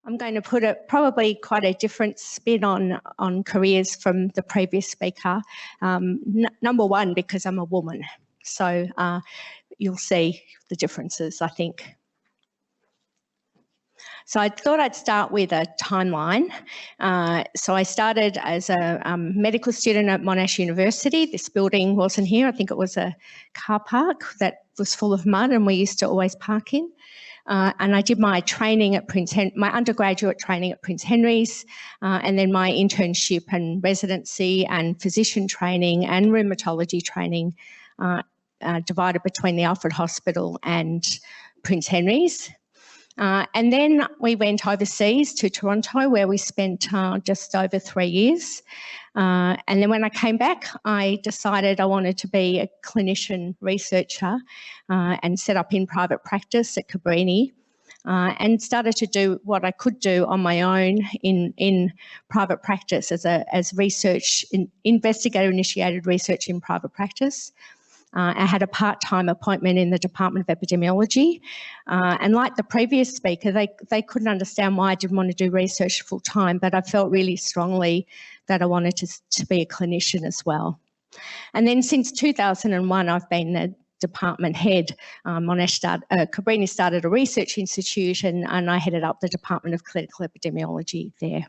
I'm going to put probably quite a different spin on careers from the previous speaker. Number one, because I'm a woman. So you'll see the differences, I think. So I thought I'd start with a timeline. So I started as a medical student at Monash University. This building wasn't here. I think it was a car park that was full of mud and we used to always park in. And I did my training at my undergraduate training at Prince Henry's, and then my internship and residency and physician training and rheumatology training divided between the Alfred Hospital and Prince Henry's. And then we went overseas to Toronto, where we spent just over 3 years. And then when I came back, I decided I wanted to be a clinician researcher and set up in private practice at Cabrini and started to do what I could do on my own in private practice as research, investigator-initiated research in private practice. I had a part-time appointment in the Department of Epidemiology, and like the previous speaker, they couldn't understand why I didn't want to do research full-time, but I felt really strongly that I wanted to be a clinician as well. And then since 2001, I've been the department head. Cabrini started a research institute, and I headed up the Department of Clinical Epidemiology there.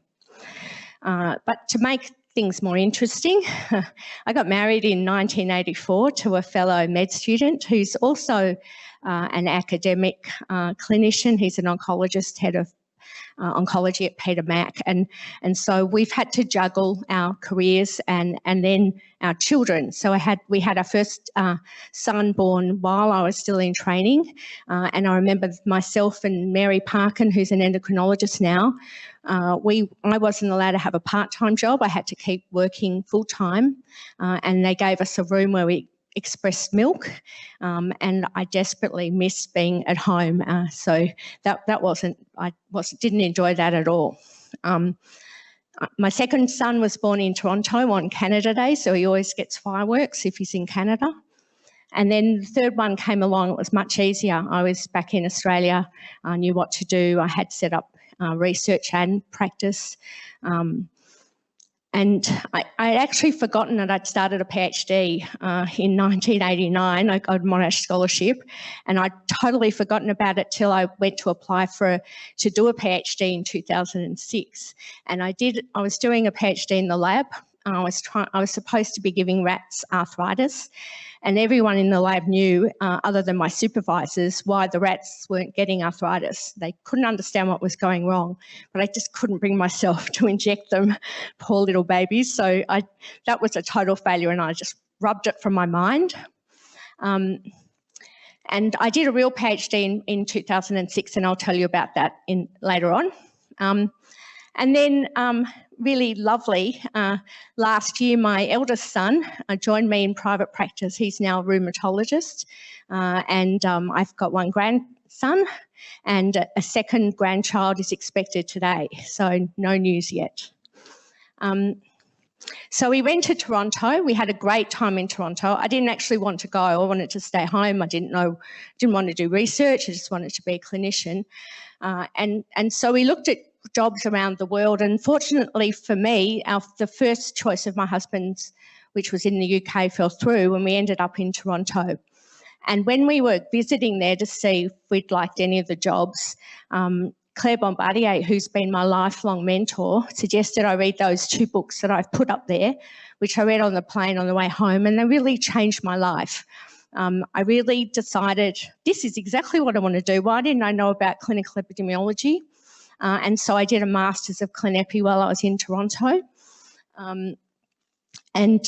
But to make things more interesting, I got married in 1984 to a fellow med student who's also an academic clinician. He's an oncologist, head of oncology at Peter Mac, and so we've had to juggle our careers and then our children. So we had our first son born while I was still in training, and I remember myself and Mary Parkin, who's an endocrinologist now. I wasn't allowed to have a part-time job. I had to keep working full-time, and they gave us a room where we expressed milk, and I desperately missed being at home. So I didn't enjoy that at all. My second son was born in Toronto on Canada Day, so he always gets fireworks if he's in Canada. And then the third one came along. It was much easier. I was back in Australia. I knew what to do. I had set up research and practice. And I'd actually forgotten that I'd started a PhD in 1989. I got a Monash scholarship, and I'd totally forgotten about it till I went to apply to do a PhD in 2006. And I was doing a PhD in the lab. I was supposed to be giving rats arthritis, and everyone in the lab knew, other than my supervisors, why the rats weren't getting arthritis. They couldn't understand what was going wrong, but I just couldn't bring myself to inject them, poor little babies. So that was a total failure, and I just rubbed it from my mind. And I did a real PhD in 2006, and I'll tell you about that later on. And then really lovely, last year my eldest son joined me in private practice. He's now a rheumatologist, and I've got one grandson, and a second grandchild is expected today, so no news yet. So we went to Toronto. We had a great time in Toronto. I didn't actually want to go. I wanted to stay home. I didn't want to do research. I just wanted to be a clinician. And so we looked at jobs around the world, and fortunately for me, the first choice of my husband's, which was in the UK, fell through, and we ended up in Toronto. And when we were visiting there to see if we'd liked any of the jobs, Claire Bombardier, who's been my lifelong mentor, suggested I read those 2 books that I've put up there, which I read on the plane on the way home, and they really changed my life. I really decided this is exactly what I want to do. Why didn't I know about clinical epidemiology? And so I did a Masters of Clin Epi while I was in Toronto. And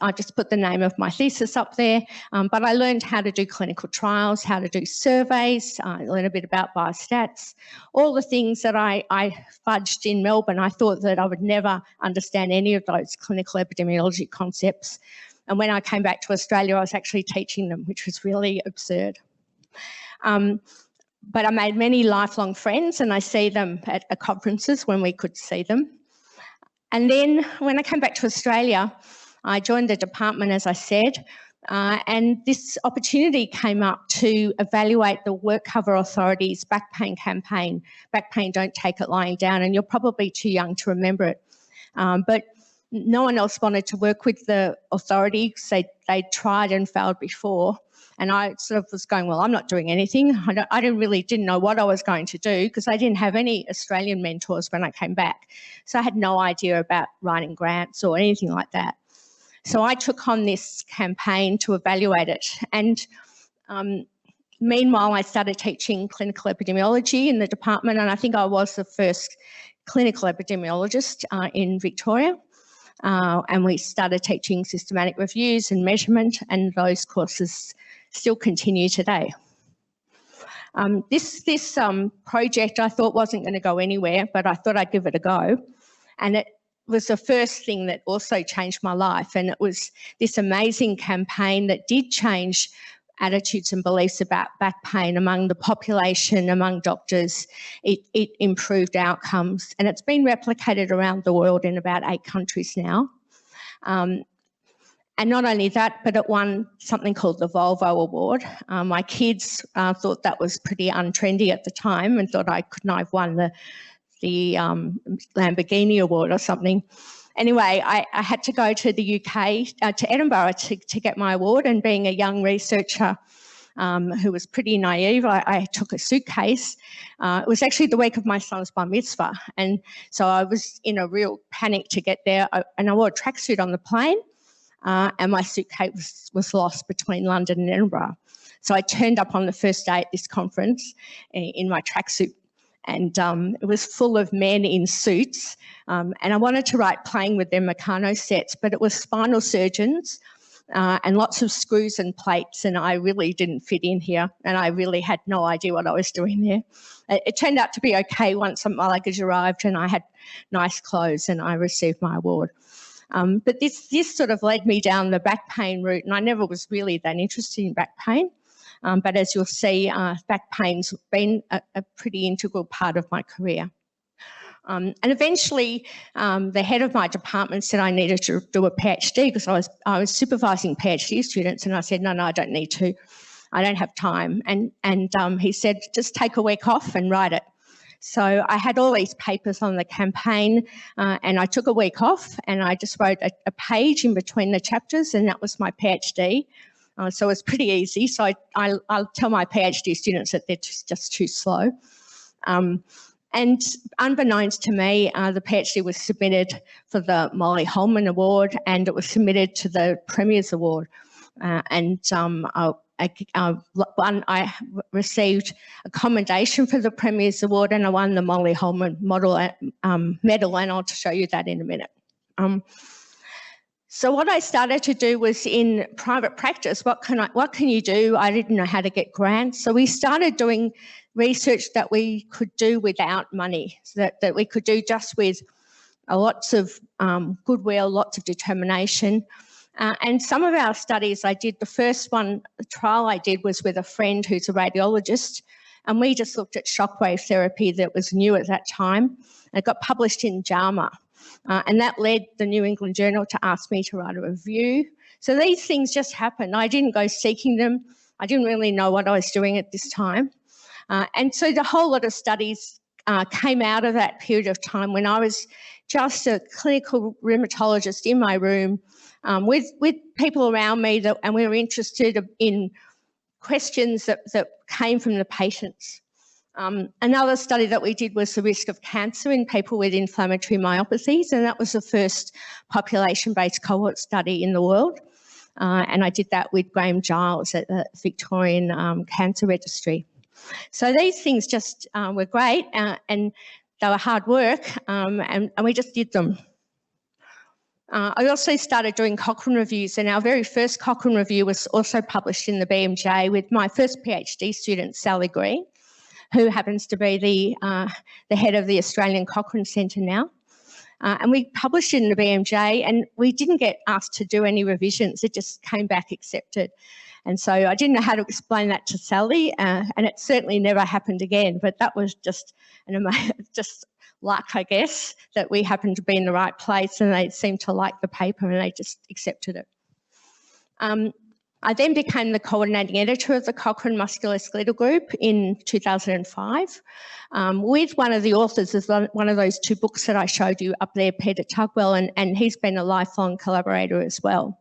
I just put the name of my thesis up there. But I learned how to do clinical trials, how to do surveys, I learned a bit about biostats, all the things that I fudged in Melbourne. I thought that I would never understand any of those clinical epidemiology concepts. And when I came back to Australia, I was actually teaching them, which was really absurd. But I made many lifelong friends, and I see them at conferences when we could see them. And then when I came back to Australia, I joined the department, as I said, and this opportunity came up to evaluate the Work Cover Authority's back pain campaign, Back Pain, Don't Take It Lying Down, and you're probably too young to remember it. But no one else wanted to work with the authority because they tried and failed before. And I sort of was going, well, I'm not doing anything. I didn't know what I was going to do because I didn't have any Australian mentors when I came back. So I had no idea about writing grants or anything like that. So I took on this campaign to evaluate it. And meanwhile, I started teaching clinical epidemiology in the department, and I think I was the first clinical epidemiologist in Victoria. And we started teaching systematic reviews and measurement, and those courses still continue today. This project I thought wasn't going to go anywhere, but I thought I'd give it a go. And it was the first thing that also changed my life. And it was this amazing campaign that did change attitudes and beliefs about back pain among the population, among doctors. It improved outcomes, and it's been replicated around the world in about 8 countries now. And not only that, but it won something called the Volvo Award. My kids thought that was pretty untrendy at the time and thought I couldn't have won the Lamborghini Award or something. Anyway, I had to go to the UK, to Edinburgh to get my award, and being a young researcher who was pretty naive, I took a suitcase. It was actually the week of my son's bar mitzvah, and so I was in a real panic to get there, and I wore a tracksuit on the plane, and my suitcase was lost between London and Edinburgh. So I turned up on the first day at this conference in my tracksuit, and it was full of men in suits, and I wanted to write playing with their Meccano sets, but it was spinal surgeons and lots of screws and plates, and I really didn't fit in here, and I really had no idea what I was doing there. It turned out to be okay once my luggage arrived and I had nice clothes and I received my award. But this sort of led me down the back pain route, and I never was really that interested in back pain. But as you'll see, back pain's been a pretty integral part of my career. And eventually, the head of my department said I needed to do a PhD because I was supervising PhD students, and I said, no, I don't need to. I don't have time. And he said, just take a week off and write it. So I had all these papers on the campaign, and I took a week off and I just wrote a page in between the chapters, and that was my PhD. So it was pretty easy. So I'll tell my PhD students that they're just too slow. And unbeknownst to me, the PhD was submitted for the Molly Holman Award, and it was submitted to the Premier's Award. I received a commendation for the Premier's Award, and I won the Molly Holman medal, and I'll show you that in a minute. So what I started to do was in private practice, what can you do? I didn't know how to get grants. So we started doing research that we could do without money, so that we could do just with lots of goodwill, lots of determination. And some of our studies I did, the first one, the trial I did was with a friend who's a radiologist, and we just looked at shockwave therapy that was new at that time. It got published in JAMA. And that led the New England Journal to ask me to write a review. So these things just happened. I didn't go seeking them. I didn't really know what I was doing at this time. And so the whole lot of studies came out of that period of time when I was just a clinical rheumatologist in my room with people around me, and we were interested in questions that came from the patients. Another study that we did was the risk of cancer in people with inflammatory myopathies, and that was the first population-based cohort study in the world. And I did that with Graham Giles at the Victorian Cancer Registry. So these things just were great, and they were hard work, and we just did them. I also started doing Cochrane reviews, and our very first Cochrane review was also published in the BMJ with my first PhD student, Sally Green, who happens to be the head of the Australian Cochrane Centre now. And we published it in the BMJ, and we didn't get asked to do any revisions. It just came back accepted. And so I didn't know how to explain that to Sally, and it certainly never happened again. But that was just just luck, I guess, that we happened to be in the right place and they seemed to like the paper and they just accepted it. I then became the coordinating editor of the Cochrane Musculoskeletal Group in 2005 with one of the authors of one of those 2 books that I showed you up there, Peter Tugwell, and he's been a lifelong collaborator as well.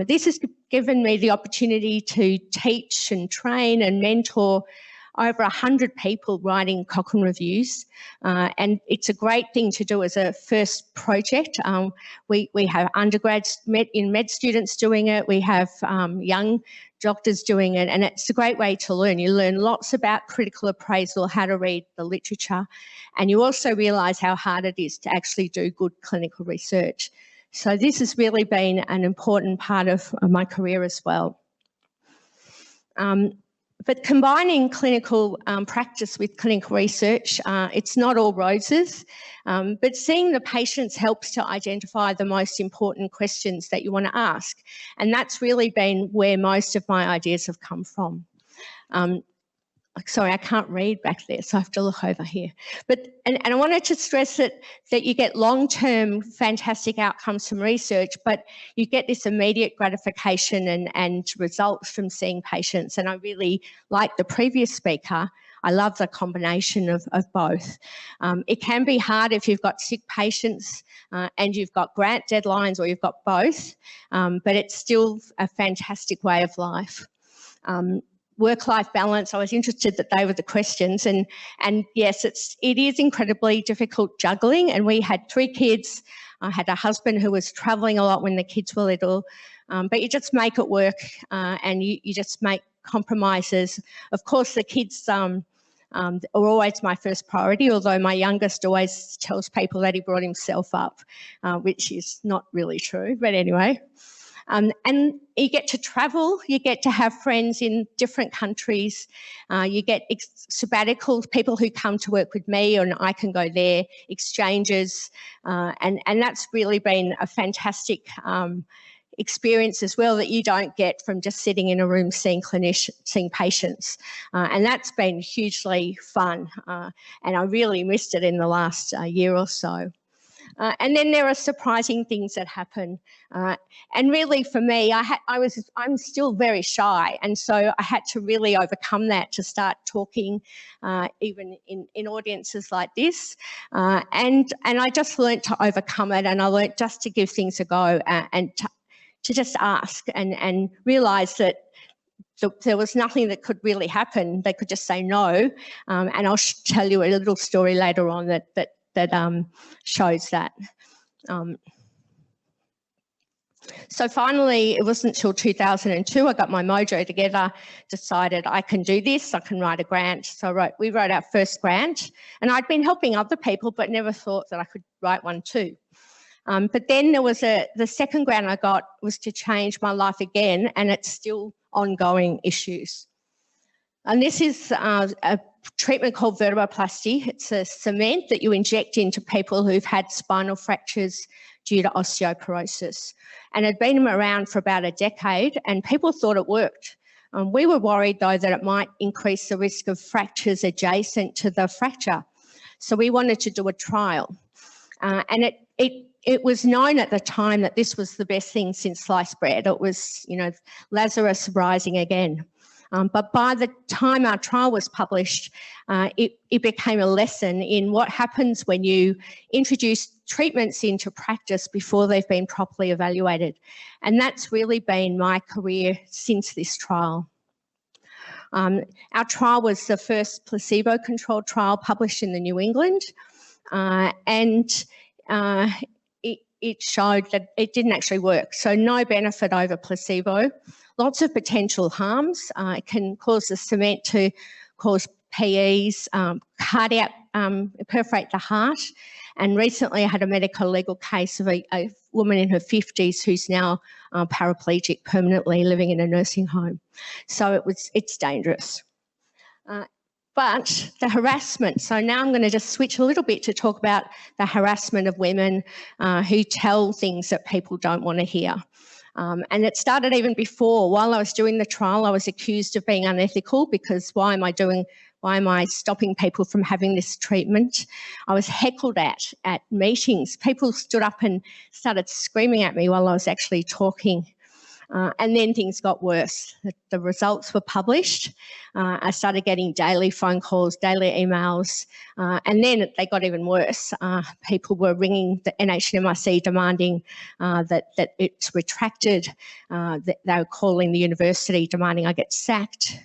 This has given me the opportunity to teach and train and mentor over 100 people writing Cochrane reviews, and it's a great thing to do as a first project. We have undergrads in med students doing it, we have young doctors doing it, and it's a great way to learn. You learn lots about critical appraisal, how to read the literature, and you also realise how hard it is to actually do good clinical research. So this has really been an important part of my career as well. But combining clinical practice with clinical research, it's not all roses, but seeing the patients helps to identify the most important questions that you want to ask. And that's really been where most of my ideas have come from. Sorry, I can't read back there, so I have to look over here. But and I wanted to stress that you get long-term fantastic outcomes from research, but you get this immediate gratification and results from seeing patients. And I really, like the previous speaker, I love the combination of both. It can be hard if you've got sick patients and you've got grant deadlines or you've got both, but it's still a fantastic way of life. Work-life balance, I was interested that they were the questions, and yes, it is incredibly difficult juggling, and we had 3 kids. I had a husband who was travelling a lot when the kids were little, but you just make it work and you just make compromises. Of course, the kids are always my first priority, although my youngest always tells people that he brought himself up, which is not really true, but anyway. And you get to travel, you get to have friends in different countries, you get sabbaticals, people who come to work with me and I can go there, exchanges, and that's really been a fantastic experience as well that you don't get from just sitting in a room seeing patients, and that's been hugely fun, and I really missed it in the last year or so. And then there are surprising things that happen. And really for me, I'm still very shy. And so I had to really overcome that to start talking even in audiences like this. And I just learnt to overcome it, and I learnt just to give things a go and to just ask and realise that there was nothing that could really happen. They could just say no. And I'll tell you a little story later on that shows that. So finally, it wasn't until 2002 I got my mojo together, decided I can do this, I can write a grant. So we wrote our first grant, and I'd been helping other people but never thought that I could write one too. But then there was the second grant I got was to change my life again, and it's still ongoing issues. And this is a treatment called Verboplasty. It's a cement that you inject into people who've had spinal fractures due to osteoporosis. And it had been around for about a decade, and people thought it worked. We were worried, though, that it might increase the risk of fractures adjacent to the fracture. So we wanted to do a trial. And it was known at the time that this was the best thing since sliced bread. It was, Lazarus rising again. But by the time our trial was published, it became a lesson in what happens when you introduce treatments into practice before they've been properly evaluated. And that's really been my career since this trial. Our trial was the first placebo-controlled trial published in the New England, and it showed that it didn't actually work. So no benefit over placebo. Lots of potential harms. It can cause the cement to cause PEs, cardiac, perforate the heart. And recently I had a medical legal case of a woman in her 50s who's now paraplegic permanently living in a nursing home. So it's dangerous. But the harassment, so now I'm going to just switch a little bit to talk about the harassment of women who tell things that people don't want to hear. And it started even before. While I was doing the trial, I was accused of being unethical because why am I doing Why am I stopping people from having this treatment? I was heckled at meetings. People stood up and started screaming at me while I was actually talking. And then things got worse. The results were published. I started getting daily phone calls, daily emails, and then they got even worse. People were ringing the NHMRC demanding that it's retracted. That they were calling the university demanding I get sacked,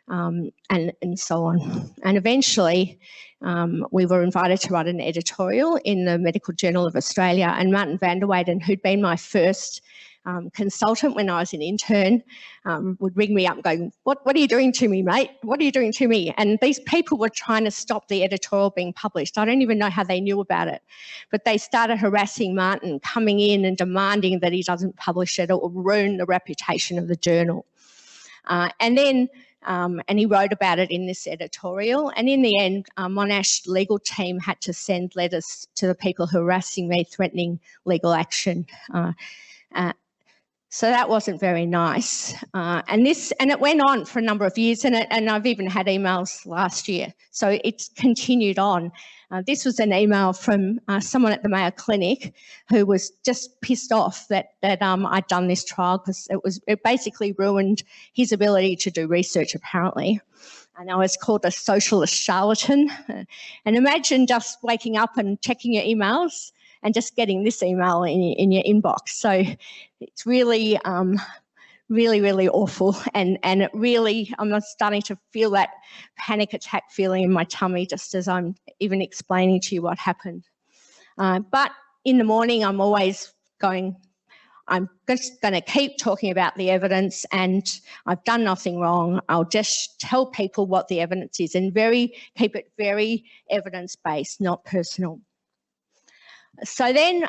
and so on. And eventually, we were invited to write an editorial in the Medical Journal of Australia, and Martin van der Weyden, who'd been my first consultant when I was an intern, would ring me up and go, what are you doing to me, mate? What are you doing to me? And these people were trying to stop the editorial being published. I don't even know how they knew about it, but they started harassing Martin, coming in and demanding that he doesn't publish it. It will ruin the reputation of the journal. And he wrote about it in this editorial. And in the end, Monash legal team had to send letters to the people who were harassing me, threatening legal action. So that wasn't very nice. And it went on for a number of years, and I've even had emails last year. So it's continued on. This was an email from someone at the Mayo Clinic who was just pissed off that I'd done this trial, because it basically ruined his ability to do research, apparently. And I was called a socialist charlatan. And imagine just waking up and checking your emails and just getting this email in your inbox. So it's really, really awful. And it really, I'm starting to feel that panic attack feeling in my tummy just as I'm even explaining to you what happened. But in the morning, I'm always going, I'm just going to keep talking about the evidence, and I've done nothing wrong. I'll just tell people what the evidence is and keep it very evidence-based, not personal. So then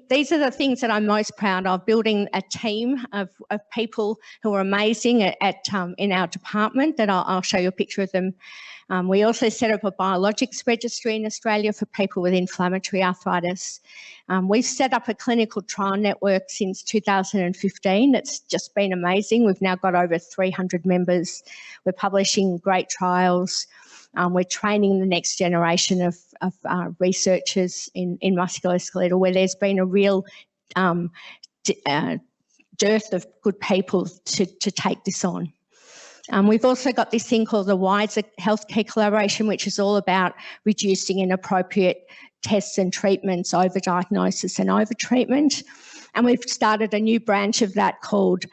these are the things that I'm most proud of, building a team of people who are amazing in our department, that I'll show you a picture of them. We also set up a biologics registry in Australia for people with inflammatory arthritis. We've set up a clinical trial network since 2015. That's just been amazing. We've now got over 300 members. We're publishing great trials. We're training the next generation of researchers in musculoskeletal, where there's been a real dearth of good people to take this on. We've also got this thing called the wiser healthcare collaboration, which is all about reducing inappropriate tests and treatments, overdiagnosis and overtreatment. And we've started a new branch of that called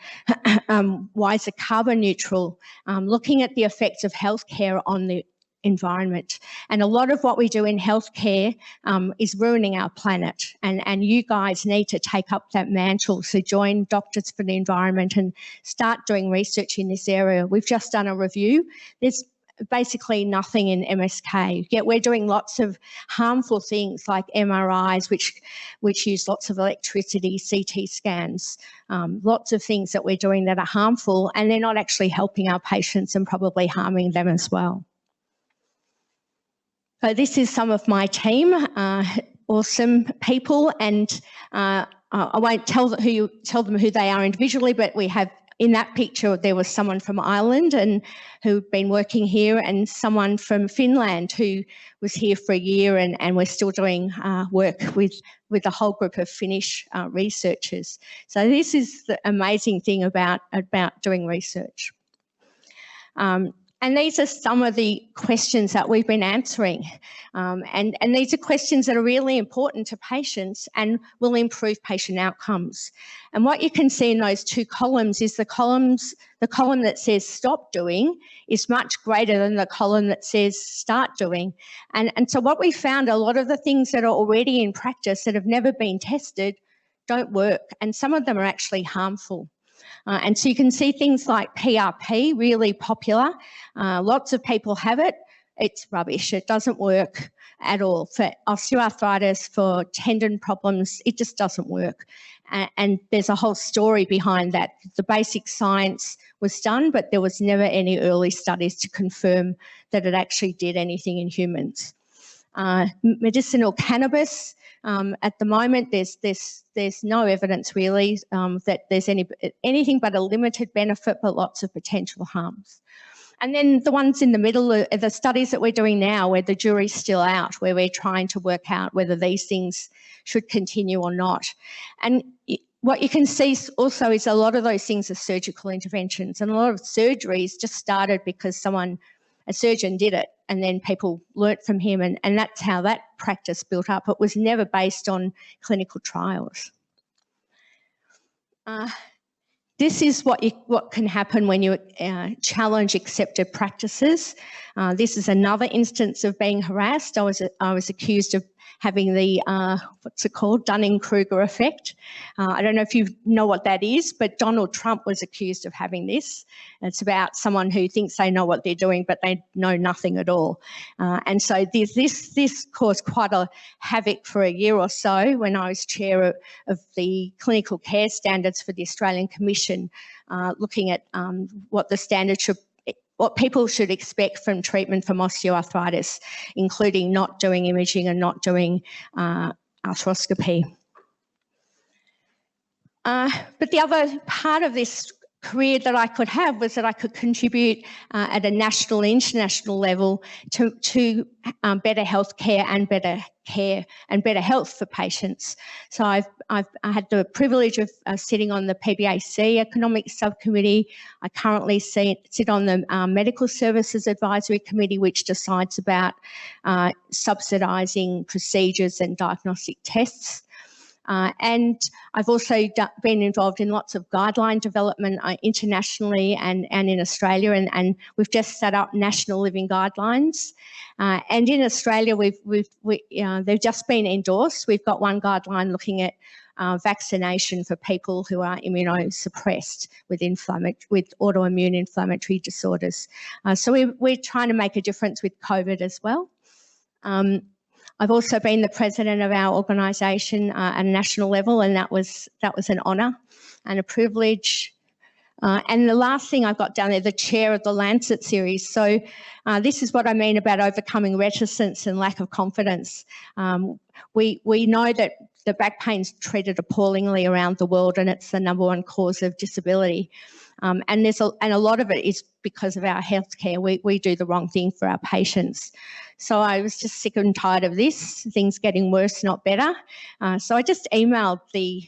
Wiser Carbon Neutral, looking at the effects of healthcare on the environment. And a lot of what we do in healthcare is ruining our planet, and you guys need to take up that mantle. So join Doctors for the Environment and start doing research in this area. We've just done a review. There's basically nothing in MSK, yet we're doing lots of harmful things like MRIs, which use lots of electricity, CT scans, lots of things that we're doing that are harmful, and they're not actually helping our patients and probably harming them as well. So this is some of my team, awesome people, and I won't tell them who they are individually, but we have, in that picture, there was someone from Ireland and who'd been working here, and someone from Finland who was here for a year, and we're still doing work with a whole group of Finnish researchers. So this is the amazing thing about doing research. And these are some of the questions that we've been answering. And these are questions that are really important to patients and will improve patient outcomes. And what you can see in those two columns is the column that says stop doing is much greater than the column that says start doing. And so what we found, a lot of the things that are already in practice that have never been tested don't work, and some of them are actually harmful. And so you can see things like PRP, really popular. Lots of people have it. It's rubbish. It doesn't work at all. For osteoarthritis, for tendon problems, it just doesn't work. And there's a whole story behind that. The basic science was done, but there was never any early studies to confirm that it actually did anything in humans. Medicinal cannabis, at the moment, there's no evidence really that there's anything but a limited benefit, but lots of potential harms. And then the ones in the middle are the studies that we're doing now where the jury's still out, where we're trying to work out whether these things should continue or not. And what you can see also is a lot of those things are surgical interventions, and a lot of surgeries just started because a surgeon did it, and then people learnt from him, and that's how that practice built up. It was never based on clinical trials. This is what can happen when you challenge accepted practices. This is another instance of being harassed. I was accused of having the, what's it called, Dunning-Kruger effect. I don't know if you know what that is, but Donald Trump was accused of having this. It's about someone who thinks they know what they're doing, but they know nothing at all. And so this caused quite a havoc for a year or so when I was chair of the clinical care standards for the Australian Commission, looking at what the standards should, what people should expect from treatment from osteoarthritis, including not doing imaging and not doing arthroscopy. But the other part of this career that I could have was that I could contribute at a national and international level to better healthcare and better health for patients. So I had the privilege of sitting on the PBAC Economic Subcommittee. I currently sit on the Medical Services Advisory Committee, which decides about subsidising procedures and diagnostic tests. And I've also been involved in lots of guideline development internationally and in Australia, and we've just set up national living guidelines. And in Australia, they've just been endorsed. We've got one guideline looking at vaccination for people who are immunosuppressed with autoimmune inflammatory disorders. So we're trying to make a difference with COVID as well. I've also been the president of our organisation at a national level, and that was an honour and a privilege. And the last thing I've got down there, the chair of the Lancet series. So this is what I mean about overcoming reticence and lack of confidence. We know that the back pain's treated appallingly around the world, and it's the #1 cause of disability. And a lot of it is because of our healthcare. We do the wrong thing for our patients. So I was just sick and tired of this, things getting worse, not better. So I just emailed the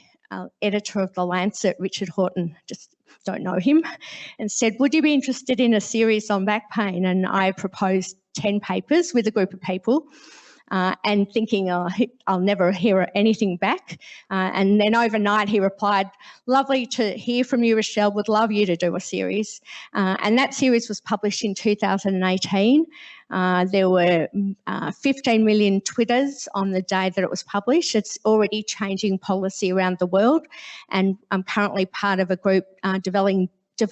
editor of The Lancet, Richard Horton, just don't know him, and said, would you be interested in a series on back pain? And I proposed 10 papers with a group of people. And thinking, I'll never hear anything back. And then overnight he replied, lovely to hear from you, Rachelle, would love you to do a series. And that series was published in 2018. There were 15 million Twitters on the day that it was published. It's already changing policy around the world. And I'm currently part of a group developing WHO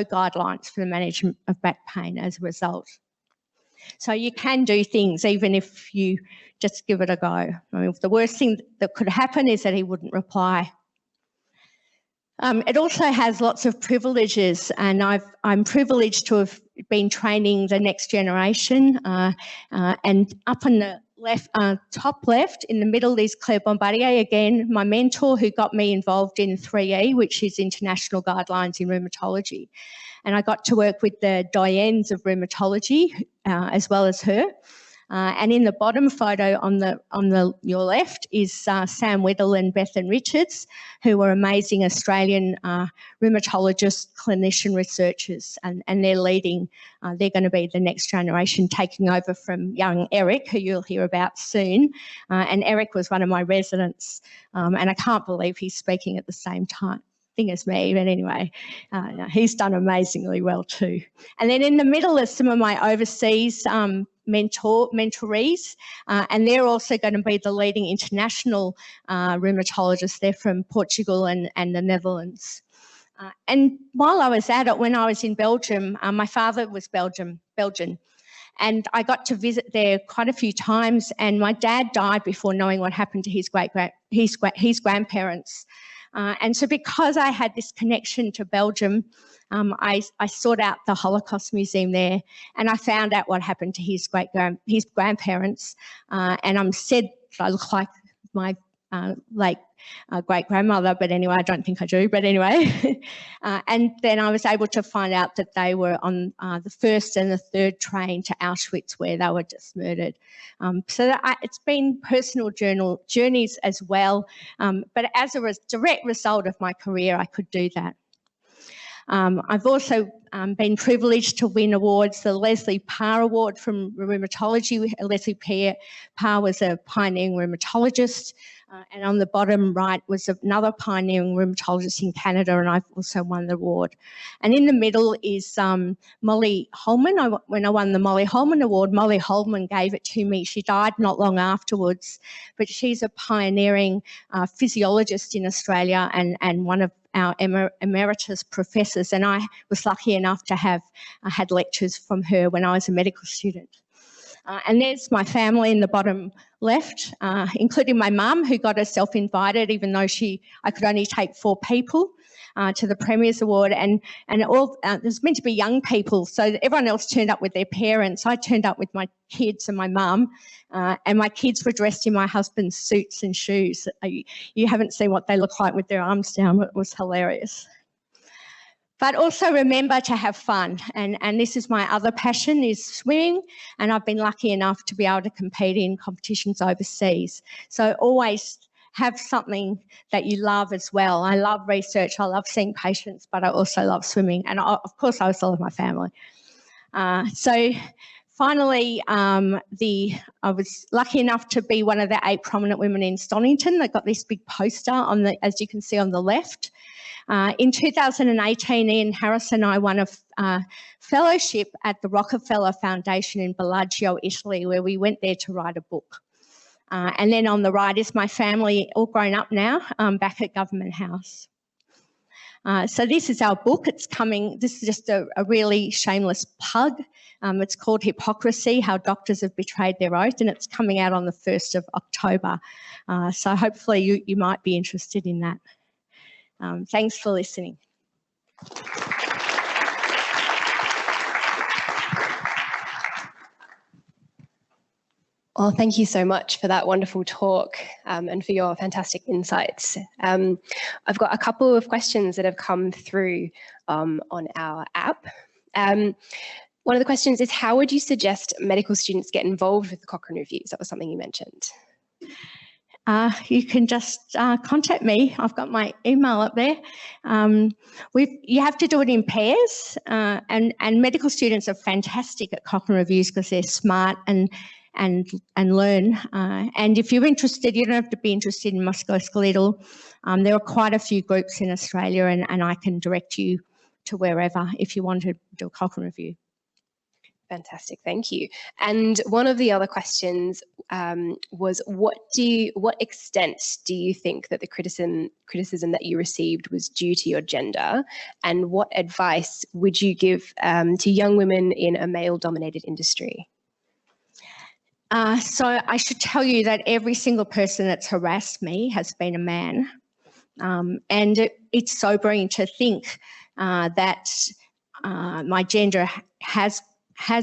guidelines for the management of back pain as a result. So you can do things even if you just give it a go. I mean, the worst thing that could happen is that he wouldn't reply. It also has lots of privileges, and I'm privileged to have been training the next generation. And up in the left, top left, in the middle is Claire Bombardier, again, my mentor, who got me involved in 3E, which is International Guidelines in Rheumatology. And I got to work with the doyens of rheumatology as well as her. And in the bottom photo on your left is Sam Whittle and Bethan Richards, who are amazing Australian rheumatologists, clinician researchers, and they're leading. They're going to be the next generation, taking over from young Eric, who you'll hear about soon. And Eric was one of my residents, and I can't believe he's speaking at the same time thing as me, but anyway, he's done amazingly well too. And then in the middle are some of my overseas mentorees, and they're also going to be the leading international rheumatologists. They're from Portugal and the Netherlands. And while I was at it, when I was in Belgium, my father was Belgian, and I got to visit there quite a few times, and my dad died before knowing what happened to his grandparents. And so because I had this connection to Belgium, I sought out the Holocaust Museum there, and I found out what happened to his grandparents. And I'm said I look like my late great-grandmother, but anyway, I don't think I do, but anyway. And then I was able to find out that they were on the first and the third train to Auschwitz, where they were just murdered. It's been personal journeys as well, but as a direct result of my career, I could do that. I've also been privileged to win awards, the Leslie Parr Award from Rheumatology. Leslie Parr was a pioneering rheumatologist, and on the bottom right was another pioneering rheumatologist in Canada, and I've also won the award. And in the middle is Molly Holman. When I won the Molly Holman Award, Molly Holman gave it to me. She died not long afterwards, but she's a pioneering physiologist in Australia and one of our emeritus professors, and I was lucky enough to have had lectures from her when I was a medical student. And there's my family in the bottom left, including my mum, who got herself invited, even though I could only take 4 people to the Premier's Award, and there's meant to be young people, so everyone else turned up with their parents. I turned up with my kids and my mum, and my kids were dressed in my husband's suits and shoes. You haven't seen what they look like with their arms down, but it was hilarious. But also remember to have fun, and this is my other passion, is swimming, and I've been lucky enough to be able to compete in competitions overseas. So always have something that you love as well. I love research, I love seeing patients, but I also love swimming, and of course I also love my family. So finally, I was lucky enough to be one of the 8 prominent women in Stonington. They got this big poster as you can see on the left. In 2018, Ian Harris and I won a fellowship at the Rockefeller Foundation in Bellagio, Italy, where we went there to write a book. And then on the right is my family, all grown up now, back at Government House. So this is our book. It's coming. This is just a really shameless plug. It's called Hypocrisy, How Doctors Have Betrayed Their Oath, and it's coming out on the 1st of October. So hopefully you might be interested in that. Thanks for listening. Well, thank you so much for that wonderful talk and for your fantastic insights. I've got a couple of questions that have come through on our app. One of the questions is, how would you suggest medical students get involved with the Cochrane Reviews? That was something you mentioned. You can just contact me. I've got my email up there. You have to do it in pairs, and medical students are fantastic at Cochrane Reviews because they're smart and learn. And if you're interested, you don't have to be interested in musculoskeletal. There are quite a few groups in Australia, and I can direct you to wherever if you want to do a Cochrane Review. Fantastic, thank you. And one of the other questions was, what extent do you think that the criticism that you received was due to your gender, and what advice would you give to young women in a male-dominated industry? So I should tell you that every single person that's harassed me has been a man, and it's sobering to think that my gender has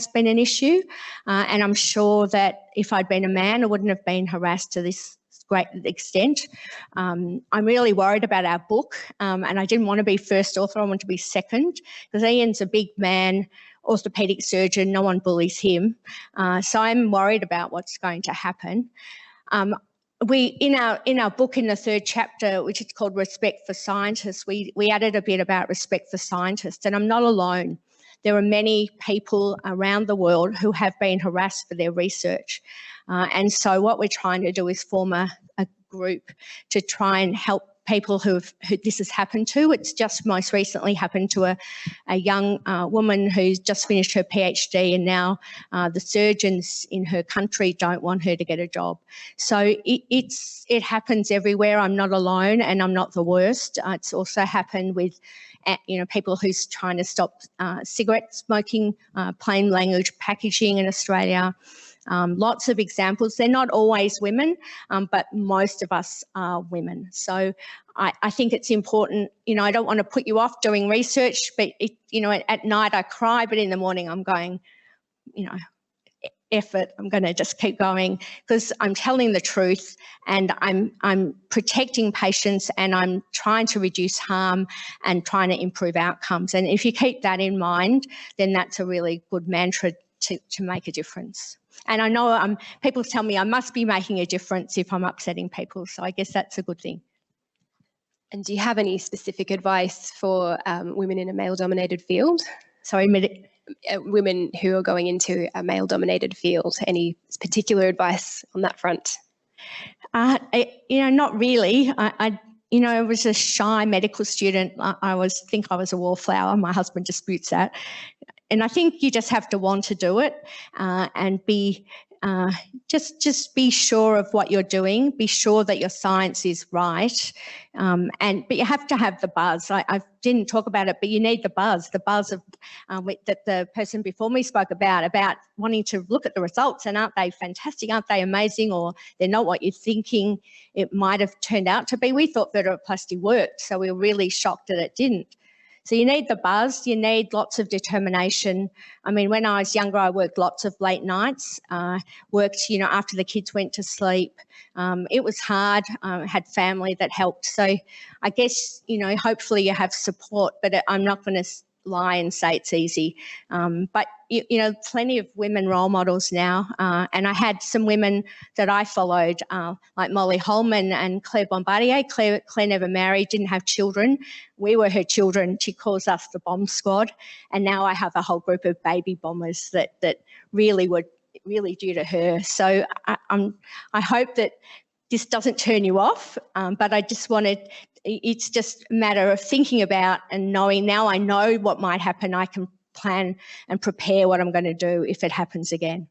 been an issue, and I'm sure that if I'd been a man, I wouldn't have been harassed to this great extent. I'm really worried about our book, and I didn't want to be first author, I wanted to be second, because Ian's a big man, orthopaedic surgeon, no one bullies him. So I'm worried about what's going to happen. In our book, in the 3rd chapter, which is called Respect for Scientists, we added a bit about respect for scientists, and I'm not alone. There are many people around the world who have been harassed for their research. And so what we're trying to do is form a group to try and help people who this has happened to. It's just most recently happened to a young woman who's just finished her PhD, and now the surgeons in her country don't want her to get a job. So it happens everywhere. I'm not alone, and I'm not the worst. It's also happened with people who's trying to stop cigarette smoking, plain language packaging in Australia. Lots of examples. They're not always women, but most of us are women. So I think it's important, I don't want to put you off doing research, but, at night I cry, but in the morning I'm going, effort, I'm going to just keep going because I'm telling the truth and I'm protecting patients and I'm trying to reduce harm and trying to improve outcomes. And if you keep that in mind, then that's a really good mantra to make a difference. And I know people tell me I must be making a difference if I'm upsetting people, so I guess that's a good thing. And do you have any specific advice for women in a male-dominated field? Sorry, women who are going into a male-dominated field. Any particular advice on that front? Not really. I was a shy medical student. I think I was a wallflower. My husband disputes that. And I think you just have to want to do it and be just be sure of what you're doing. Be sure that your science is right. But you have to have the buzz. I didn't talk about it, but you need the buzz of that the person before me spoke about wanting to look at the results and aren't they fantastic? Aren't they amazing? Or they're not what you're thinking it might have turned out to be. We thought Verboplasty worked, so we were really shocked that it didn't. So you need the buzz, you need lots of determination. I mean, when I was younger, I worked lots of late nights, worked, after the kids went to sleep. It was hard, had family that helped. So I guess, hopefully you have support, but I'm not going to lie and say it's easy. But, plenty of women role models now. And I had some women that I followed, like Molly Holman and Claire Bombardier. Claire never married, didn't have children. We were her children. She calls us the bomb squad. And now I have a whole group of baby bombers that really were really due to her. So I hope that this doesn't turn you off, but I just it's just a matter of thinking about and knowing. Now I know what might happen. I can plan and prepare what I'm going to do if it happens again.